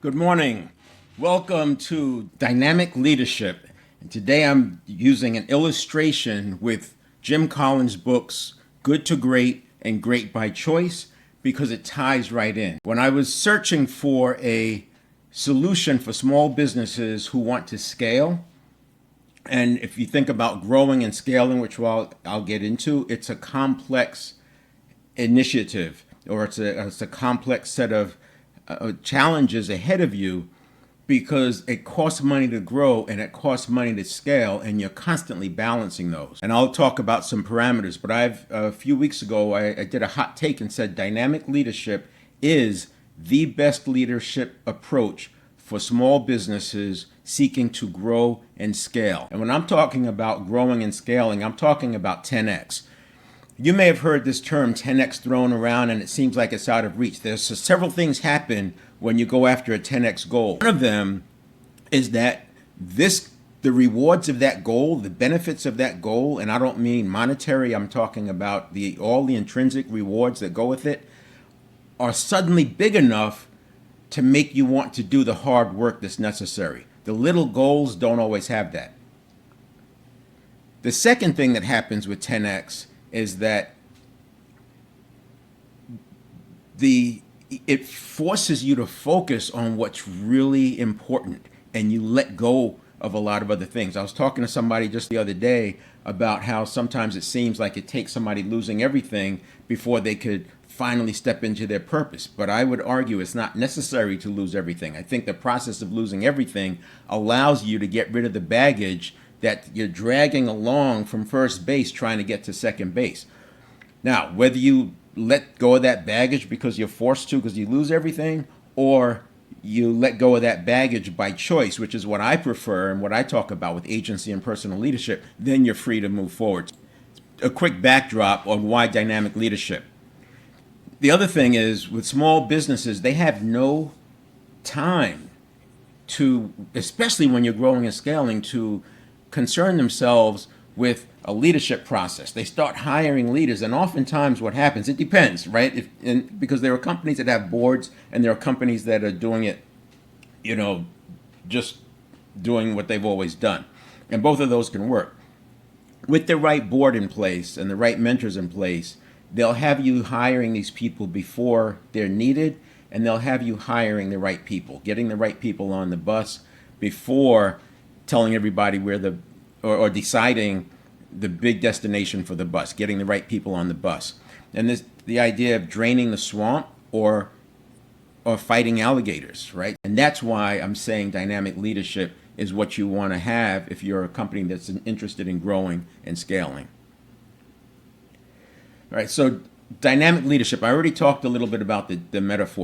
Good morning. Welcome to Dynamic Leadership. And today I'm using an illustration with Jim Collins' books, Good to Great and Great by Choice, because it ties right in. When I was searching for a solution for small businesses who want to scale, and if you think about growing and scaling, which I'll get into, it's a complex initiative, or it's a complex set of challenges ahead of you, because it costs money to grow and it costs money to scale, and you're constantly balancing those. And I'll talk about some parameters, but a few weeks ago I did a hot take and said dynamic leadership is the best leadership approach for small businesses seeking to grow and scale. And when I'm talking about growing and scaling, I'm talking about 10x. You may have heard this term 10x thrown around, and it seems like it's out of reach. There's several things happen when you go after a 10x goal. One of them is that the rewards of that goal, the benefits of that goal, and I don't mean monetary, I'm talking about all the intrinsic rewards that go with it, are suddenly big enough to make you want to do the hard work that's necessary. The little goals don't always have that. The second thing that happens with 10x is that it forces you to focus on what's really important, and you let go of a lot of other things. I was talking to somebody just the other day about how sometimes it seems like it takes somebody losing everything before they could finally step into their purpose. But I would argue it's not necessary to lose everything. I think the process of losing everything allows you to get rid of the baggage that you're dragging along from first base trying to get to second base. Now, whether you let go of that baggage because you're forced to because you lose everything, or you let go of that baggage by choice, which is what I prefer and what I talk about with agency and personal leadership, then you're free to move forward. A quick backdrop on why dynamic leadership. The other thing is, with small businesses, they have no time to, especially when you're growing and scaling, to concern themselves with a leadership process. They start hiring leaders, and oftentimes what happens, it depends, right? Because there are companies that have boards, and there are companies that are doing it, just doing what they've always done. And both of those can work. With the right board in place and the right mentors in place, they'll have you hiring these people before they're needed, and they'll have you hiring the right people, getting the right people on the bus before telling everybody or deciding the big destination for the bus, getting the right people on the bus. And the idea of draining the swamp or fighting alligators, right? And that's why I'm saying dynamic leadership is what you want to have if you're a company that's interested in growing and scaling. All right, so dynamic leadership, I already talked a little bit about the metaphor.